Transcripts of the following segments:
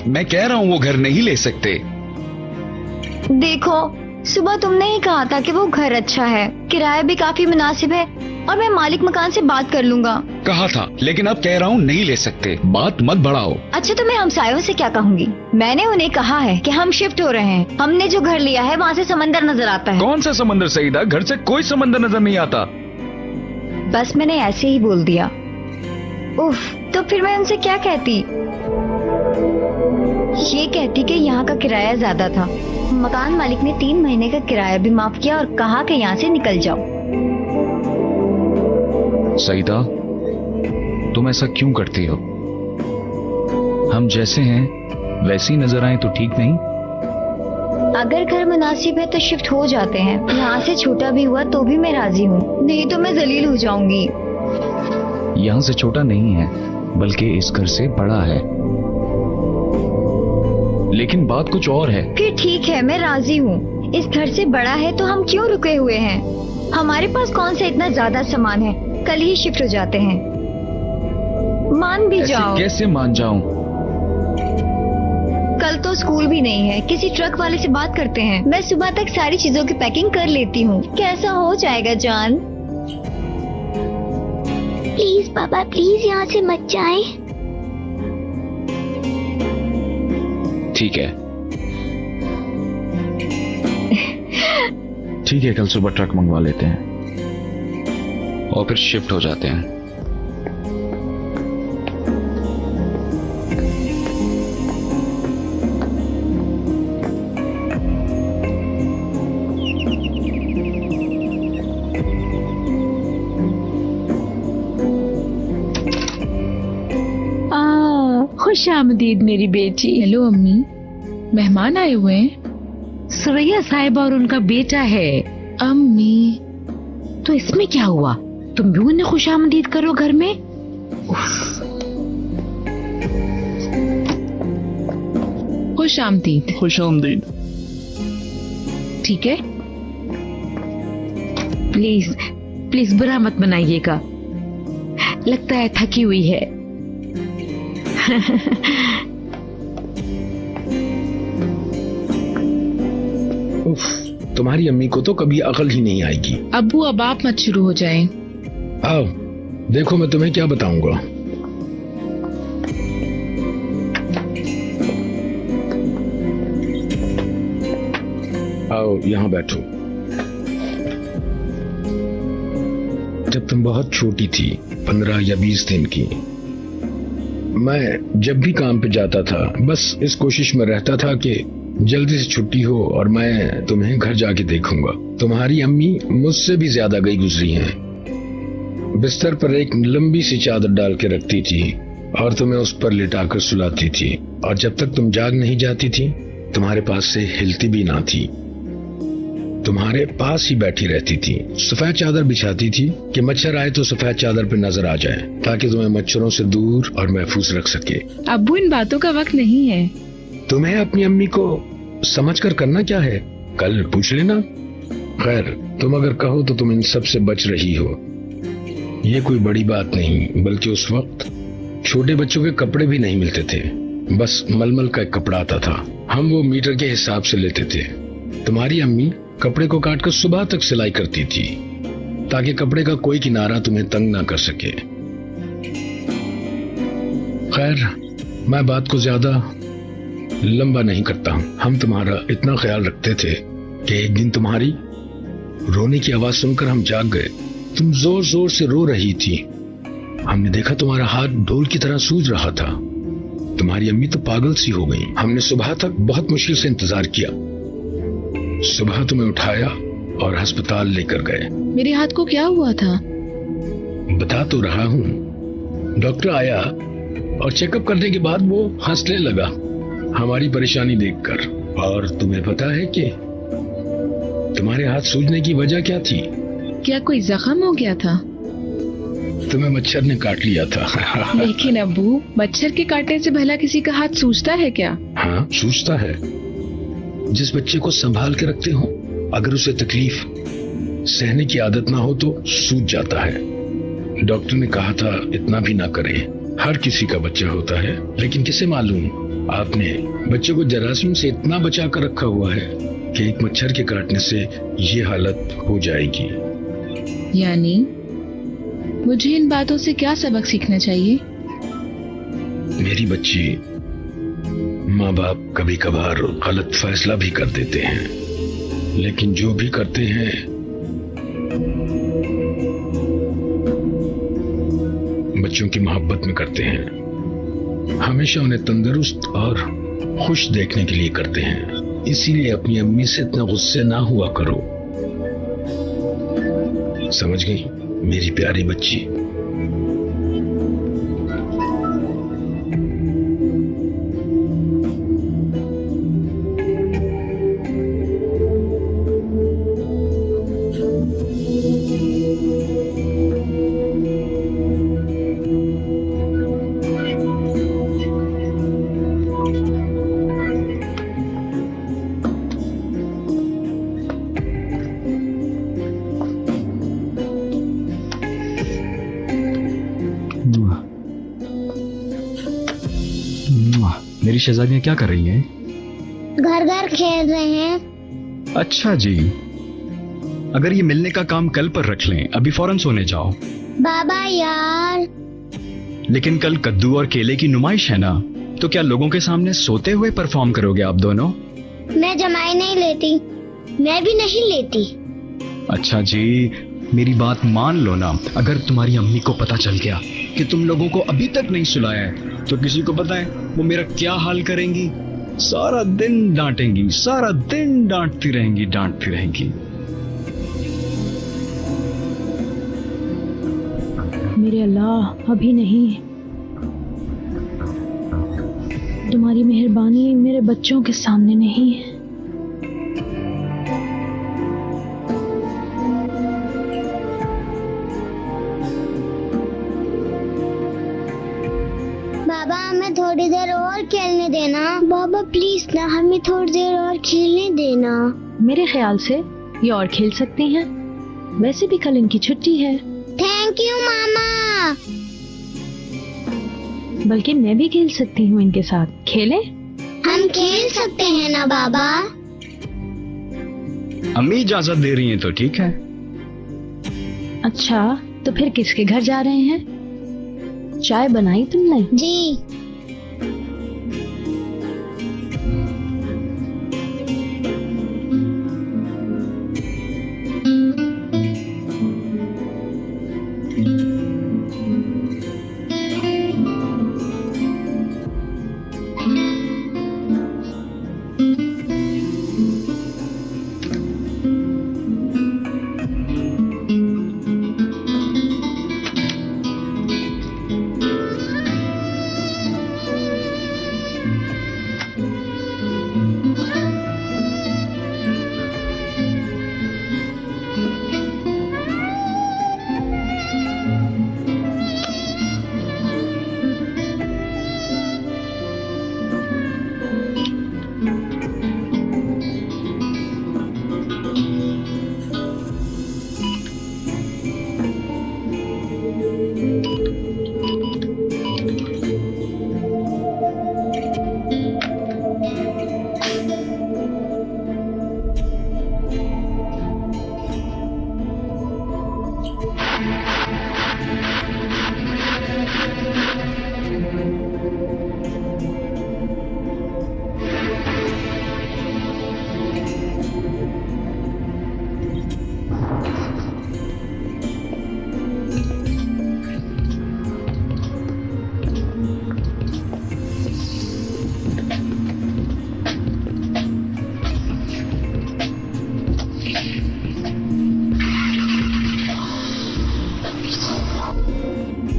मैं कह रहा हूँ वो घर नहीं ले सकते। देखो, सुबह तुमने ही कहा था कि वो घर अच्छा है, किराया भी काफी मुनासिब है और मैं मालिक मकान से बात कर लूंगा। कहा था, लेकिन अब कह रहा हूँ नहीं ले सकते। बात मत बढ़ाओ। अच्छा, तो मैं हमसायों से क्या कहूँगी? मैंने उन्हें कहा है कि हम शिफ्ट हो रहे हैं। हमने जो घर लिया है वहाँ से समंदर नजर आता है। कौन सा समंदर सईदा? घर से कोई समंदर नजर नहीं आता। बस मैंने ऐसे ही बोल दिया। उफ, तो फिर मैं उनसे क्या कहती? ये कहती कि यहाँ का किराया ज्यादा था। मकान मालिक ने 3 महीने का किराया भी माफ किया और कहा कि यहाँ से निकल जाओ। सईदा, तुम ऐसा क्यों करती हो? हम जैसे हैं वैसे ही नजर आए तो ठीक नहीं? अगर घर मुनासिब है तो शिफ्ट हो जाते हैं। यहाँ से छोटा भी हुआ तो भी मैं राजी हूँ, नहीं तो मैं जलील हो जाऊंगी। यहाँ से छोटा नहीं है, बल्कि इस घर से बड़ा है। लेकिन बात कुछ और है। फिर ठीक है, मैं राजी हूँ। इस घर से बड़ा है तो हम क्यों रुके हुए हैं? हमारे पास कौन सा इतना ज्यादा सामान है? कल ही शिफ्ट हो जाते हैं। मान भी जाओ। कैसे मान जाऊं? कल तो स्कूल भी नहीं है। किसी ट्रक वाले से बात करते हैं। मैं सुबह तक सारी चीजों की पैकिंग कर लेती हूँ। कैसा हो जाएगा जान? प्लीज पापा, प्लीज यहाँ से मत जाएं। ठीक है, ठीक है, कल सुबह ट्रक मंगवा लेते हैं और फिर शिफ्ट हो जाते हैं। खुश आमदीद मेरी बेटी। हेलो अम्मी, मेहमान आए हुए हैं। सुरैया साहिबा और उनका बेटा है। अम्मी, तो इसमें क्या हुआ? तुम भी उन्हें खुश आमदीद करो घर में। खुश आमदीद। खुश आमदीद। ठीक है, प्लीज प्लीज बुरा मत मनाइएगा। लगता है थकी हुई है। उफ, तुम्हारी अम्मी को तो कभी अकल ही नहीं आएगी। अब्बू, अब आप मत शुरू हो जाएं। आओ देखो, मैं तुम्हें क्या बताऊंगा। आओ यहाँ बैठो। जब तुम बहुत छोटी थी, 15 या 20 दिन की, मैं जब भी काम पे जाता था बस इस कोशिश में रहता था कि जल्दी से छुट्टी हो और मैं तुम्हें घर जाके देखूंगा। तुम्हारी अम्मी मुझसे भी ज्यादा गई गुजरी हैं। बिस्तर पर एक लंबी सी चादर डाल के रखती थी और तुम्हें उस पर लिटाकर सुलाती थी, और जब तक तुम जाग नहीं जाती थी तुम्हारे पास से हिलती भी ना थी। तुम्हारे पास ही बैठी रहती थी। सफेद चादर बिछाती थी कि मच्छर आए तो सफेद चादर पे नजर आ जाए, ताकि तुम्हें मच्छरों से दूर और महफूज रख सके। अब्बू, इन बातों का वक्त नहीं है। तुम्हें अपनी अम्मी को समझकर करना क्या है, कल पूछ लेना। खैर, तुम अगर कहो तो तुम इन सब से बच रही हो। ये कोई बड़ी बात नहीं, बल्कि उस वक्त छोटे बच्चों के कपड़े भी नहीं मिलते थे। बस मलमल का एक कपड़ा आता था, हम वो मीटर के हिसाब से लेते थे। तुम्हारी अम्मी कपड़े को काटकर सुबह तक सिलाई करती थी, ताकि कपड़े का कोई किनारा तुम्हें तंग ना कर सके। खैर, मैं बात को ज्यादा लंबा नहीं करता हूँ। हम तुम्हारा इतना ख्याल रखते थे कि एक दिन तुम्हारी रोने की आवाज सुनकर हम जाग गए। तुम जोर जोर से रो रही थी। हमने देखा तुम्हारा हाथ ढोल की तरह सूज रहा था। तुम्हारी अम्मी तो पागल सी हो गई। हमने सुबह तक बहुत मुश्किल से इंतजार किया। सुबह तुम्हें उठाया और अस्पताल लेकर गए। मेरे हाथ को क्या हुआ था? बता तो रहा हूँ। डॉक्टर आया और चेकअप करने के बाद वो हंसने लगा हमारी परेशानी देखकर। और तुम्हें पता है कि तुम्हारे हाथ सूजने की वजह क्या थी? क्या कोई जख्म हो गया था? तुम्हें मच्छर ने काट लिया था। लेकिन अब्बू, मच्छर के काटने से भला किसी का हाथ सूजता है क्या? हाँ, सूजता है। जिस बच्चे को संभाल के रखते हो, अगर उसे तकलीफ सहने की आदत ना हो तो सूज जाता है। डॉक्टर ने कहा था इतना भी ना करें। हर किसी का बच्चा होता है, लेकिन किसे मालूम आपने बच्चे को जरासीम से इतना बचा कर रखा हुआ है कि एक मच्छर के काटने से ये हालत हो जाएगी। यानी मुझे इन बातों से क्या सबक सीखना चाहिए? मेरी बच्ची, माँ बाप कभी कभार गलत फैसला भी कर देते हैं, लेकिन जो भी करते हैं बच्चों की मोहब्बत में करते हैं। हमेशा उन्हें तंदुरुस्त और खुश देखने के लिए करते हैं। इसीलिए अपनी अम्मी से इतना गुस्से ना हुआ करो, समझ गई मेरी प्यारी बच्ची? मेरी शहजादियाँ क्या कर रही हैं? घर घर खेल रहे हैं। अच्छा जी, अगर ये मिलने का काम कल पर रख लें, अभी फौरन सोने जाओ। बाबा यार। लेकिन कल कद्दू और केले की नुमाइश है ना, तो क्या लोगों के सामने सोते हुए परफॉर्म करोगे आप दोनों? मैं जमाई नहीं लेती, मैं भी नहीं लेती। अच्छा जी, मेरी बात मान लो ना। अगर तुम्हारी अम्मी को पता चल गया कि तुम लोगों को अभी तक नहीं सुलाया है, तो किसी को पता है वो मेरा क्या हाल करेंगी? सारा दिन डांटेंगी, सारा दिन डांटती रहेंगी, डांटती रहेंगी। मेरे अल्लाह, अभी नहीं। तुम्हारी मेहरबानी मेरे बच्चों के सामने नहीं। बाबा हमें थोड़ी देर और खेलने देना। बाबा प्लीज ना, हमें थोड़ी देर और खेलने देना। मेरे ख्याल से ये और खेल सकती हैं। वैसे भी कल इनकी छुट्टी है। थैंक यू मामा। बल्कि मैं भी खेल सकती हूँ इनके साथ। खेलें? हम खेल सकते हैं ना बाबा? अम्मी इजाजत दे रही हैं तो ठीक है। अच्छा, तो फिर किसके घर जा रहे हैं? चाय बनाई तुमने? जी।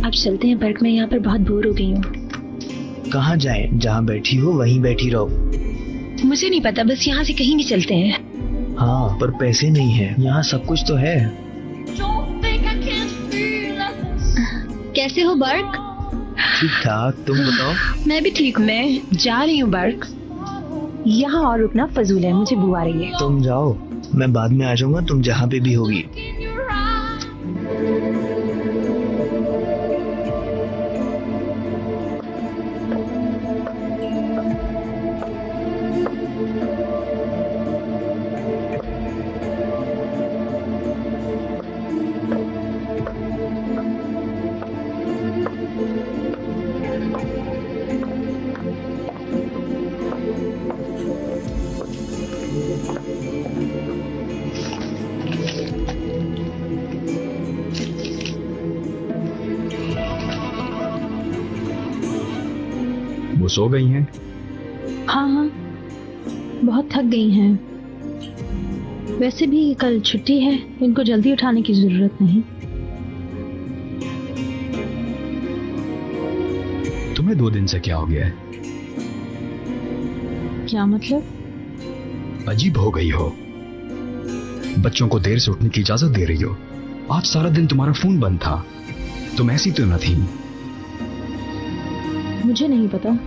अब चलते हैं बर्ग, मैं यहाँ पर बहुत बोर हो गई हूँ। कहाँ जाएं? जहाँ बैठी हो वहीं बैठी रहो। मुझे नहीं पता, बस यहाँ से कहीं भी चलते हैं। हाँ, पर पैसे नहीं है। यहाँ सब कुछ तो है। कैसे हो बर्ग? ठीक ठाक, तुम बताओ। मैं भी ठीक हूँ। मैं जा रही हूँ बर्ग। यहाँ और रुकना फजूल है, मुझे बुआ रही है। तुम जाओ, मैं बाद में आ जाऊंगा, तुम जहाँ पे भी होगी। सो गई हैं? हाँ हाँ, बहुत थक गई हैं। वैसे भी कल छुट्टी है, इनको जल्दी उठाने की जरूरत नहीं। तुम्हें 2 दिन से क्या हो गया है? क्या मतलब? अजीब हो गई हो। बच्चों को देर से उठने की इजाजत दे रही हो। आज सारा दिन तुम्हारा फोन बंद था। तुम ऐसी तो न थी। मुझे नहीं पता,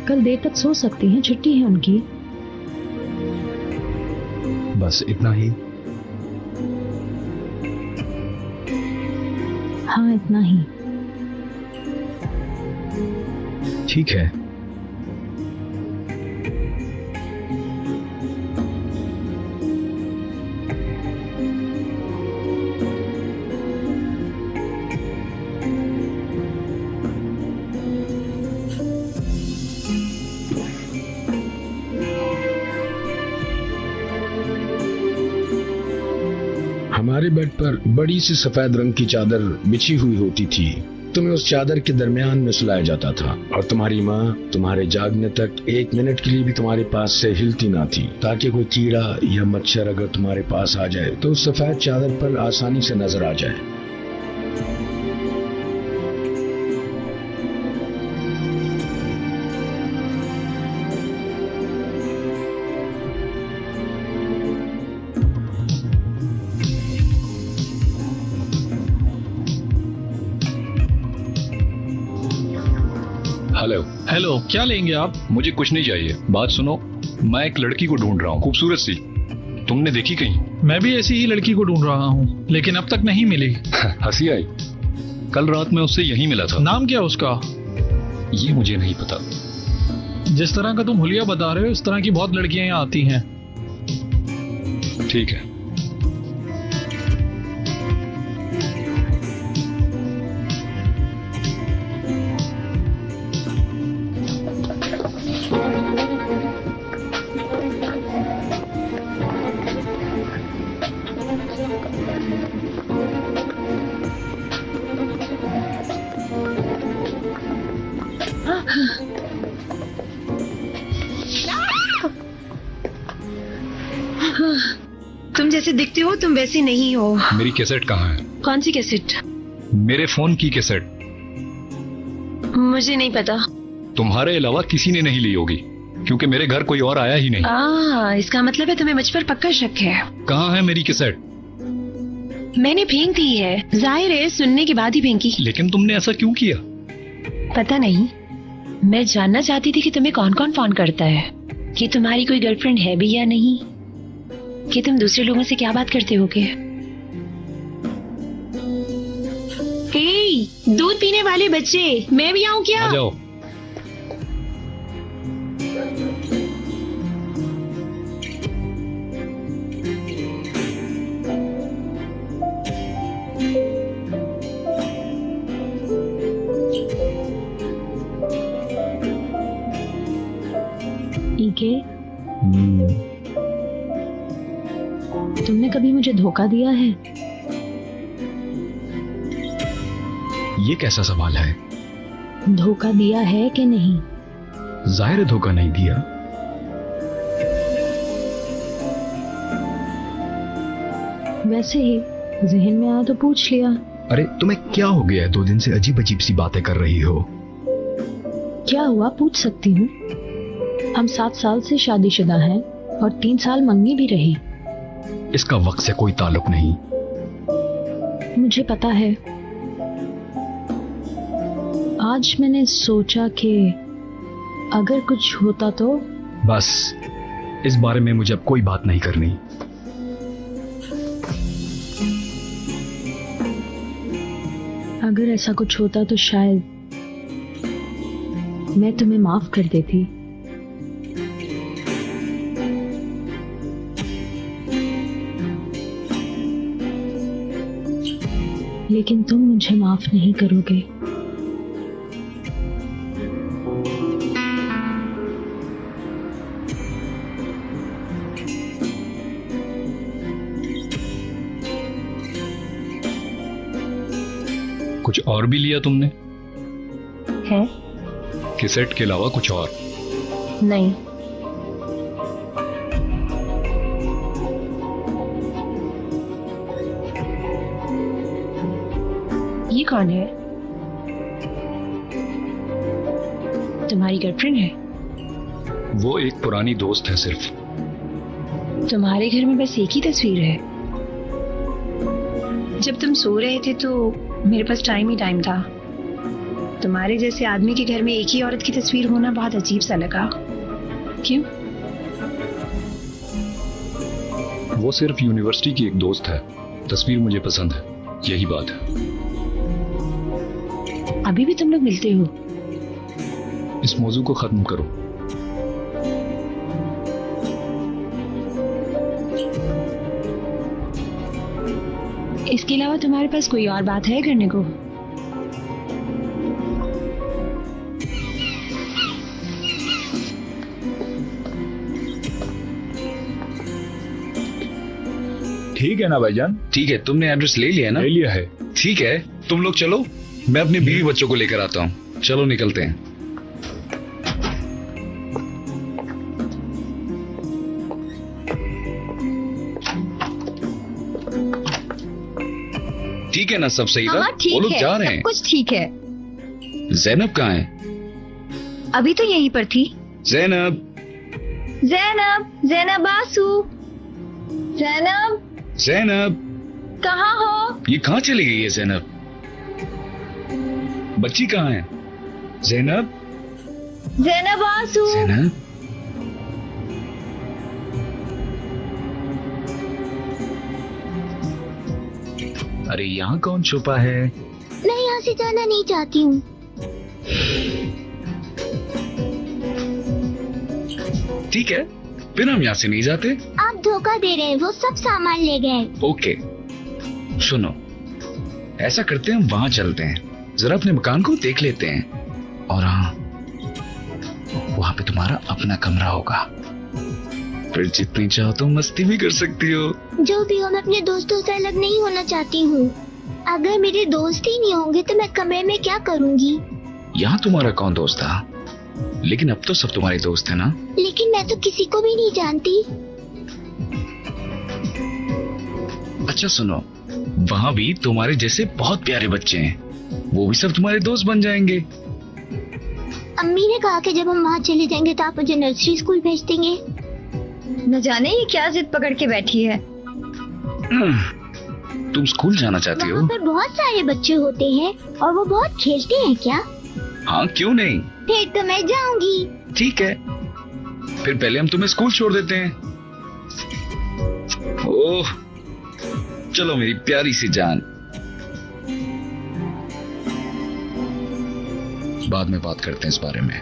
कल देर तक सो सकती हैं, छुट्टी है उनकी। बस इतना ही? हाँ, इतना ही। ठीक है। हमारे बेड पर बड़ी सी सफेद रंग की चादर बिछी हुई होती थी। तुम्हें उस चादर के दरमियान में सुलाया जाता था और तुम्हारी माँ तुम्हारे जागने तक 1 मिनट के लिए भी तुम्हारे पास से हिलती ना थी, ताकि कोई कीड़ा या मच्छर अगर तुम्हारे पास आ जाए तो उस सफेद चादर पर आसानी से नजर आ जाए। हेलो। हेलो, क्या लेंगे आप? मुझे कुछ नहीं चाहिए, बात सुनो। मैं एक लड़की को ढूंढ रहा हूँ, खूबसूरत सी। तुमने देखी कहीं? मैं भी ऐसी ही लड़की को ढूंढ रहा हूँ, लेकिन अब तक नहीं मिली। हंसी आई। कल रात में उससे यहीं मिला था। नाम क्या उसका? ये मुझे नहीं पता। जिस तरह का तुम हुलिया बता रहे हो, इस तरह की बहुत लड़कियां यहाँ आती हैं। ठीक है। तुम जैसे दिखते हो तुम वैसे नहीं हो। मेरी कैसेट कहाँ है? कौन सी कैसेट? मेरे फोन की कैसेट। मुझे नहीं पता। तुम्हारे अलावा किसी ने नहीं ली होगी, क्योंकि मेरे घर कोई और आया ही नहीं। इसका मतलब है तुम्हें मुझ पर पक्का शक है। कहाँ है मेरी कैसेट? मैंने फेंक दी है। जाहिर है सुनने के बाद ही फेंकी। लेकिन तुमने ऐसा क्यों किया? पता नहीं, मैं जानना चाहती थी कि तुम्हें कौन कौन फोन करता है, कि तुम्हारी कोई गर्लफ्रेंड है भी या नहीं, कि तुम दूसरे लोगों से क्या बात करते होगे। दूध पीने वाले बच्चे, मैं भी आऊं क्या? आ जाओ। ईके, तुमने कभी मुझे धोखा दिया है? ये कैसा सवाल है? धोखा दिया है कि नहीं? जाहिर है धोखा नहीं दिया। वैसे ही जहन में आया तो पूछ लिया। अरे तुम्हें क्या हो गया है? 2 दिन से अजीब अजीब सी बातें कर रही हो। क्या हुआ, पूछ सकती हूँ? हम 7 साल से शादीशुदा हैं और 3 साल मंगी भी रही। इसका वक्त से कोई ताल्लुक नहीं। मुझे पता है। आज मैंने सोचा कि अगर कुछ होता तो। बस इस बारे में मुझे अब कोई बात नहीं करनी। अगर ऐसा कुछ होता तो शायद मैं तुम्हें माफ कर देती। लेकिन तुम मुझे माफ नहीं करोगे। कुछ और भी लिया तुमने? है, कि सेट के अलावा कुछ और? नहीं। ये कौन है? तुम्हारी गर्लफ्रेंड है? वो एक पुरानी दोस्त है सिर्फ। तुम्हारे घर में बस एक ही तस्वीर है? जब तुम सो रहे थे तो मेरे पास टाइम ही टाइम था। तुम्हारे जैसे आदमी के घर में एक ही औरत की तस्वीर होना बहुत अजीब सा लगा। क्यों? वो सिर्फ यूनिवर्सिटी की एक दोस्त है। तस्वीर मुझे पसंद है, यही बात है। अभी भी तुम लोग मिलते हो? इस मौजू को खत्म करो। इसके अलावा तुम्हारे पास कोई और बात है करने को? ठीक है ना भाईजान? ठीक है, तुमने एड्रेस ले लिया ना? ले लिया है। ठीक है, तुम लोग चलो, मैं अपने बीवी बच्चों को लेकर आता हूँ। चलो निकलते हैं। ठीक है ना, सब सही था? हाँ वो ठीक लोग है, जा रहे सब हैं। कुछ ठीक है। जैनब कहाँ है? अभी तो यहीं पर थी। जैनब, जैनब, जैनब आसू, जैनब जैनब, कहाँ हो? ये कहाँ चली गई है जैनब? बच्ची कहाँ है? जैनब, जैनब आसू। जैनब, अरे यहाँ कौन छुपा है? मैं यहाँ से जाना नहीं चाहती हूँ। ठीक है, फिर हम यहाँ से नहीं जाते। आप धोखा दे रहे हैं, वो सब सामान ले गए। ओके, सुनो, ऐसा करते हैं, हम वहां चलते हैं, जरा अपने मकान को देख लेते हैं। और हाँ, वहां पे तुम्हारा अपना कमरा होगा, फिर जितनी चाहो तो मस्ती भी कर सकती हो। जो भी हो, मैं अपने दोस्तों से अलग नहीं होना चाहती हूँ। अगर मेरे दोस्त ही नहीं होंगे तो मैं कमरे में क्या करूँगी? यहाँ तुम्हारा कौन दोस्त था? लेकिन अब तो सब तुम्हारे दोस्त है ना? लेकिन मैं तो किसी को भी नहीं जानती। अच्छा सुनो, वहाँ भी तुम्हारे जैसे बहुत प्यारे बच्चे हैं, वो भी सब तुम्हारे दोस्त बन जाएंगे। अम्मी ने कहा कि जब हम वहाँ चले जाएंगे तो आप मुझे नर्सरी स्कूल भेज देंगे। न जाने ये क्या जिद पकड़ के बैठी है। तुम स्कूल जाना चाहती हो? वहाँ पर बहुत सारे बच्चे होते हैं और वो बहुत खेलते हैं क्या? हाँ, क्यों नहीं? फिर तो मैं जाऊंगी। ठीक है, फिर पहले हम तुम्हें स्कूल छोड़ देते हैं। ओह, चलो मेरी प्यारी सी जान, बाद में बात करते हैं इस बारे में।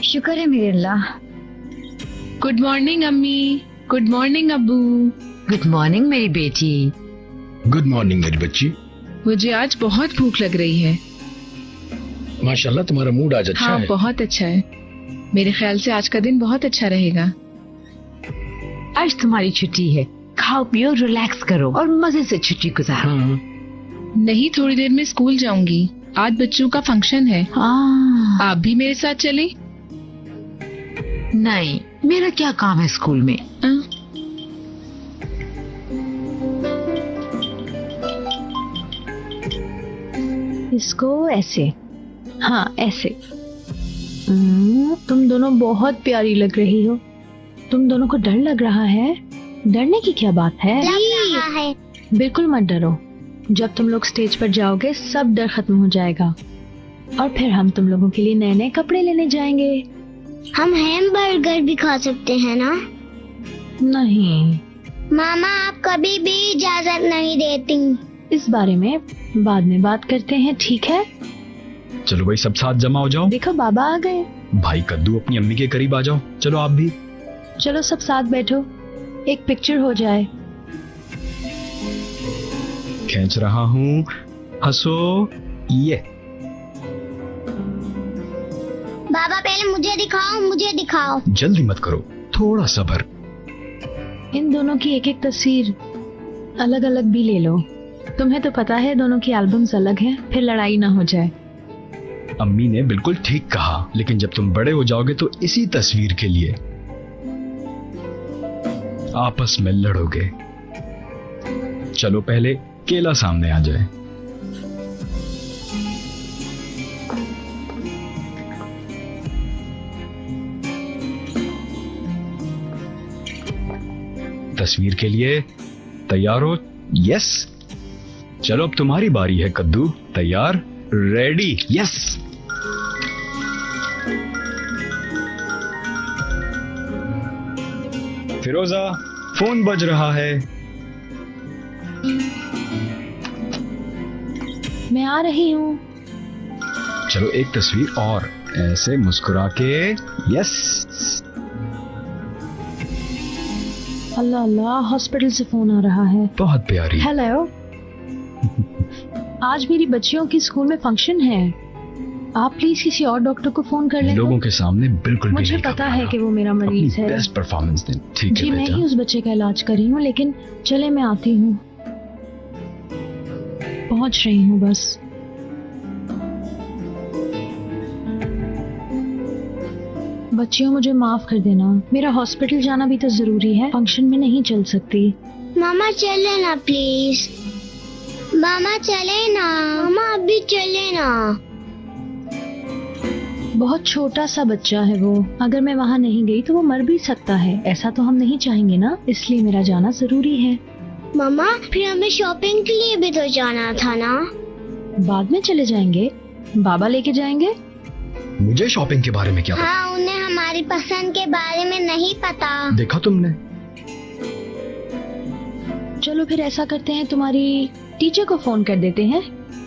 शुक्र है मेरे अल्लाह। गुड मॉर्निंग अम्मी। गुड मॉर्निंग अब्बू। गुड मॉर्निंग मेरी बेटी। गुड मॉर्निंग मेरी बच्ची। मुझे आज बहुत भूख लग रही है। माशाल्लाह तुम्हारा मूड आज अच्छा हाँ, है। बहुत अच्छा है। मेरे ख्याल से आज का दिन बहुत अच्छा रहेगा। आज तुम्हारी छुट्टी है, खाओ पियो, रिलैक्स करो और मजे से छुट्टी गुजारो। हाँ, नहीं, थोड़ी देर में स्कूल जाऊंगी। आज बच्चों का फंक्शन है। आप भी मेरे साथ चलें? नहीं, मेरा क्या काम है स्कूल में? इसको ऐसे, हाँ ऐसे। तुम दोनों बहुत प्यारी लग रही हो। तुम दोनों को डर लग रहा है? डरने की क्या बात है? लग रहा है। बिल्कुल मत डरो। जब तुम लोग स्टेज पर जाओगे सब डर खत्म हो जाएगा और फिर हम तुम लोगों के लिए नए नए कपड़े लेने जाएंगे। हम हैमबर्गर भी खा सकते हैं ना? नहीं, मामा आप कभी भी इजाजत नहीं देती। इस बारे में बाद में बात करते हैं, ठीक है? चलो भाई, सब साथ जमा हो जाओ। देखो बाबा आ गए। भाई कद्दू, अपनी अम्मी के करीब आ जाओ। चलो आप भी। चलो सब साथ बैठो, एक पिक्चर हो जाए। खींच रहा हूँ, हंसो। ये बाबा पहले मुझे दिखाओ, मुझे दिखाओ। जल्दी मत करो, थोड़ा सब्र। इन दोनों की एक एक तस्वीर अलग अलग भी ले लो। तुम्हें तो पता है दोनों की एल्बम्स अलग हैं, फिर लड़ाई ना हो जाए। अम्मी ने बिल्कुल ठीक कहा, लेकिन जब तुम बड़े हो जाओगे तो इसी तस्वीर के लिए आपस में लड़ोगे। चलो पहले केला सामने आ जाए। तस्वीर के लिए तैयार हो? यस। चलो अब तुम्हारी बारी है कद्दू। तैयार? रेडी? यस। फिरोजा, फोन बज रहा है। मैं आ रही हूँ। चलो एक तस्वीर और, ऐसे मुस्कुरा के। यस। अल्लाह अल्लाह, हॉस्पिटल से फोन आ रहा है। बहुत प्यारी। हेलो, आज मेरी बच्चियों की स्कूल में फंक्शन है। आप प्लीज किसी और डॉक्टर को फोन कर लें। लोगों के सामने बिल्कुल भी मुझे नहीं पता घबराना। है कि वो मेरा मरीज अपनी है। बेस्ट परफॉर्मेंस दें। ठीक जी है मैं बेटा। ही उस बच्चे का इलाज कर रही हूँ, लेकिन चले मैं आती हूँ। पहुँच रही हूँ बस। बच्चियों मुझे माफ कर देना, मेरा हॉस्पिटल जाना भी तो जरूरी है, फंक्शन में नहीं चल सकती। मामा चले ना प्लीज। मामा चले ना। मामा अभी चले ना। बहुत छोटा सा बच्चा है वो, अगर मैं वहाँ नहीं गई तो वो मर भी सकता है। ऐसा तो हम नहीं चाहेंगे ना, इसलिए मेरा जाना जरूरी है। मामा फिर हमें शॉपिंग के लिए भी तो जाना था ना। बाद में चले जाएंगे, बाबा लेके जाएंगे। मुझे शॉपिंग के बारे में क्या पता? हाँ, उन्हें हमारी पसंद के बारे में नहीं पता। देखा तुमने? चलो फिर ऐसा करते हैं, तुम्हारी टीचर को फोन कर देते हैं,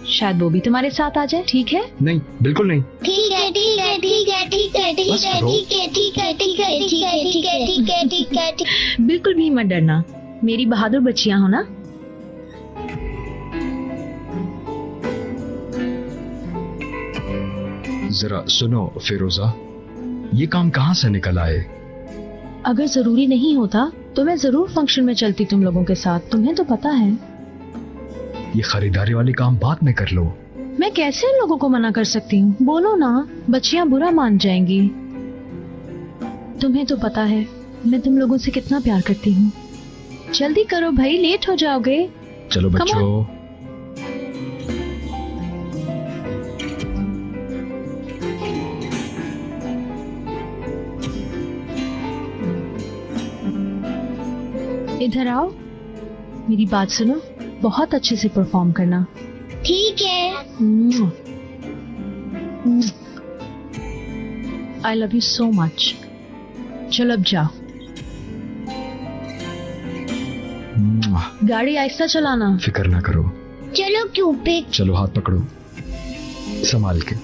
शायद वो भी तुम्हारे साथ आ जाए। ठीक है? नहीं, बिल्कुल नहीं। ठीक है ठीक है ठीक है ठीक है ठीक बस है करो। ठीक है ठीक है ठीक है ठीक है ठीक है ठीक है ठीक है ठीक है। बिल्कुल भी मत डरना, मेरी बहादुर बच्चियां हो ना। जरा सुनो फिरोजा, ये काम कहाँ से निकल आए? अगर जरूरी नहीं होता तो मैं जरूर फंक्शन में चलती तुम लोगों के साथ, तुम्हें तो पता है। ये खरीदारी वाले काम बाद में कर लो। मैं कैसे इन लोगों को मना कर सकती हूँ? बोलो ना, बच्चियां बुरा मान जाएंगी। तुम्हें तो पता है मैं तुम लोगों से कितना प्यार करती हूँ। जल्दी करो भाई, लेट हो जाओगे। चलो Come on. बच्चों। इधर आओ, मेरी बात सुनो, बहुत अच्छे से परफॉर्म करना। ठीक है। I love you so much. चलो अब जाओ, गाड़ी आहिस्ता चलाना। फिक्र ना करो। चलो क्यूपिड। चलो हाथ पकड़ो, संभाल के।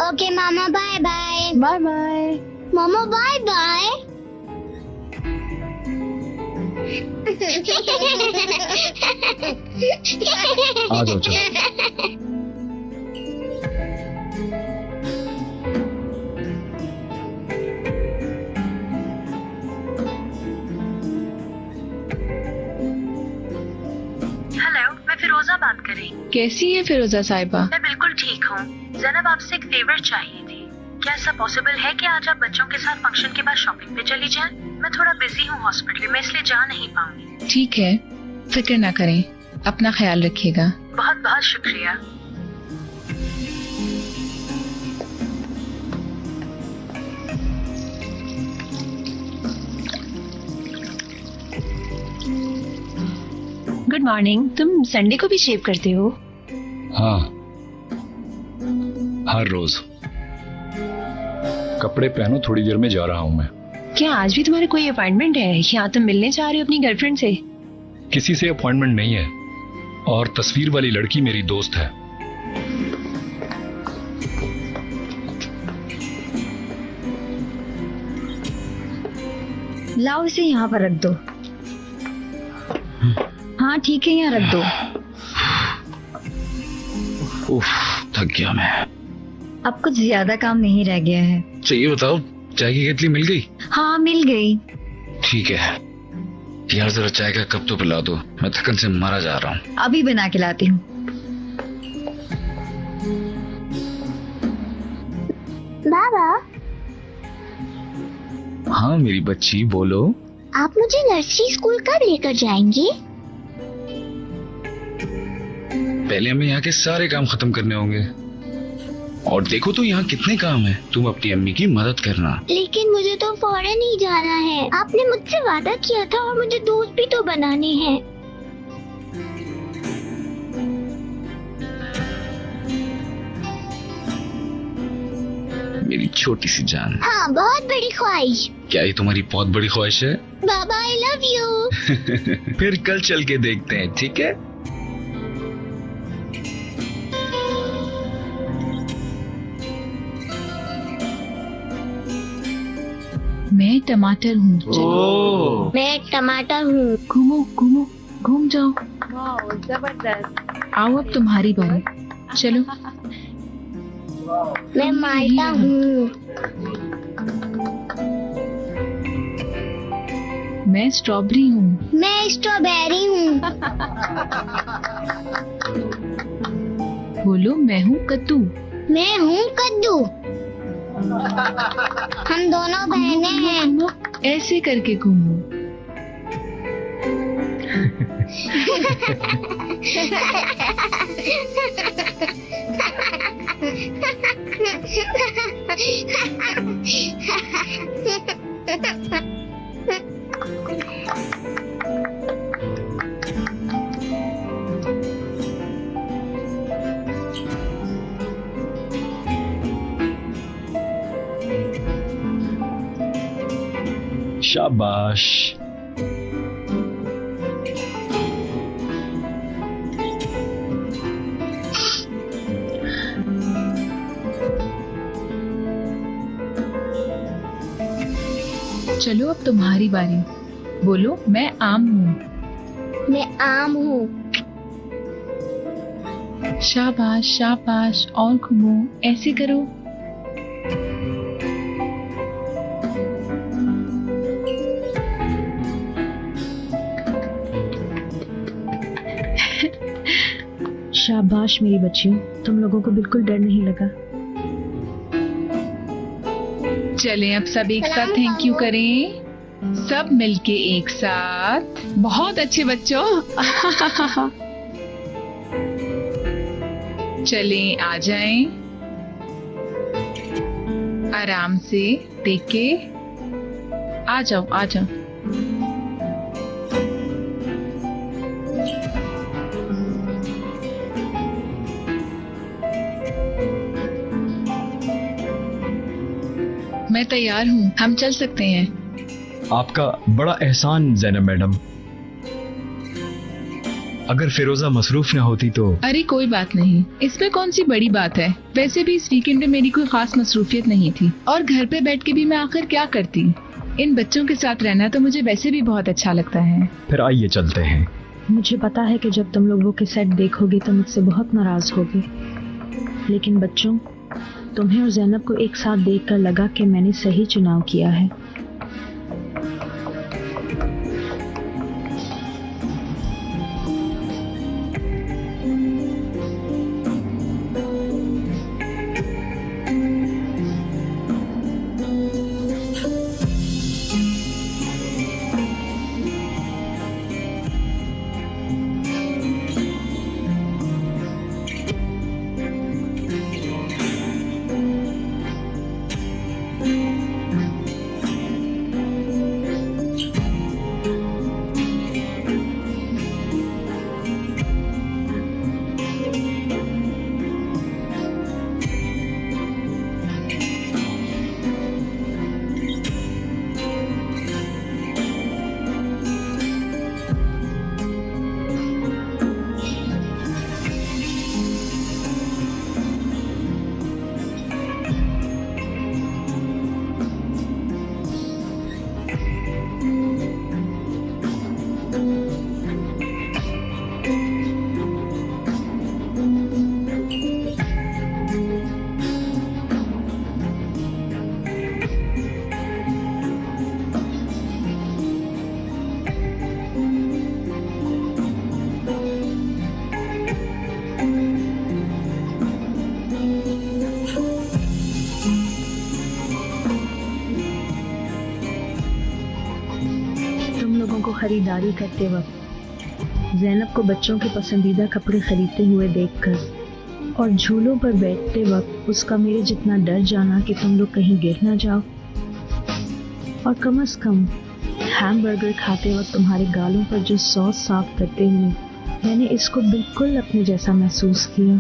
ओके मामा, बाय बाय। Bye bye. मामा बाय बाय। आ जाओ चलो। हेलो, मैं फिरोजा बात कर रही हूँ। कैसी है फिरोजा साहिबा? मैं बिल्कुल ठीक हूँ। जनाब आपसे एक फेवर चाहिए थी। क्या ऐसा पॉसिबल है कि आज आप बच्चों के साथ फंक्शन के बाद शॉपिंग पे चली जाएं? मैं थोड़ा बिजी हूँ हॉस्पिटल में, इसलिए जा नहीं पाऊंगी। ठीक है, फिक्र ना करें, अपना ख्याल रखिएगा। बहुत बहुत शुक्रिया। Good morning. तुम संडे को भी शेव करते हो? हाँ, हर रोज। कपड़े पहनो, थोड़ी देर में जा रहा हूँ मैं। क्या आज भी तुम्हारा कोई अपॉइंटमेंट है या तुम मिलने जा रहे हो अपनी गर्लफ्रेंड से? किसी से अपॉइंटमेंट नहीं है, और तस्वीर वाली लड़की मेरी दोस्त है। लाओ इसे यहाँ पर रख दो। हाँ ठीक है, यहाँ रख दो। उफ, थक गया मैं। अब कुछ ज्यादा काम नहीं रह गया है। चाहिए बताओ, चाय की केतली मिल गई? हाँ मिल गई। ठीक है यार, जरा चाय का कप तो पिला दो, मैं थकन से मारा जा रहा हूँ। अभी बना के लाती हूँ। बाबा, हाँ मेरी बच्ची, बोलो। आप मुझे नर्सरी स्कूल कब लेकर जाएंगे? पहले हमें यहाँ के सारे काम खत्म करने होंगे, और देखो तो यहाँ कितने काम है। तुम अपनी अम्मी की मदद करना। लेकिन मुझे तो फौरन ही जाना है। आपने मुझसे वादा किया था, और मुझे दोस्त भी तो बनाने हैं। मेरी छोटी सी जान। हाँ, बहुत बड़ी ख्वाहिश। क्या ये तुम्हारी बहुत बड़ी ख्वाहिश है? बाबा, आई लव यू। फिर कल चल के देखते हैं, ठीक है? मैं टमाटर हूँ। मैं टमाटर हूँ। घूमो घूमो, घूम जाओ। जबरदस्त। आओ अब तुम्हारी बारी, चलो। मैं माल्टा हूँ। मैं स्ट्रॉबेरी हूँ। मैं स्ट्रॉबेरी हूँ। बोलो, मैं हूँ कद्दू। मैं हूँ कद्दू। हम दोनों बहनें हैं। ऐसे करके घूमो। शाबाश। चलो अब तुम्हारी बारी। बोलो, मैं आम हूँ। मैं आम हूँ। शाबाश शाबाश, और घूमो, ऐसे करो। शाबाश मेरी बच्चियों, तुम लोगों को बिल्कुल डर नहीं लगा। चलें अब सब एक साथ थैंक यू करें। सब मिलके एक साथ। बहुत अच्छे बच्चों। चलें, आ जाएं। आराम से टेके। आ जाओ आ जाओ। मैं तैयार हूँ, हम चल सकते हैं। आपका बड़ा एहसान ज़ैनब मैडम। अगर फिरोजा मसरूफ न होती तो। अरे कोई बात नहीं, इसमें कौन सी बड़ी बात है। वैसे भी इस वीकेंड में मेरी कोई खास मसरूफियत नहीं थी, और घर पे बैठ के भी मैं आखिर क्या करती। इन बच्चों के साथ रहना तो मुझे वैसे भी बहुत अच्छा लगता है। फिर आइए चलते हैं। मुझे पता है कि जब तुम लोग वो कैसेट देखोगे तो मुझसे बहुत नाराज होगे, लेकिन बच्चों, तुम्हें और ज़ैनब को एक साथ देखकर लगा कि मैंने सही चुनाव किया है। को खरीदारी करते वक्त, ज़ैनब को बच्चों के पसंदीदा कपड़े खरीदते हुए देखकर और झूलों पर बैठते वक्त उसका मेरे जितना डर जाना कि तुम लोग कहीं गिर ना जाओ, और कम से कम हैमबर्गर खाते वक्त तुम्हारे गालों पर जो सॉस साफ करते हुए मैंने इसको बिल्कुल अपने जैसा महसूस किया।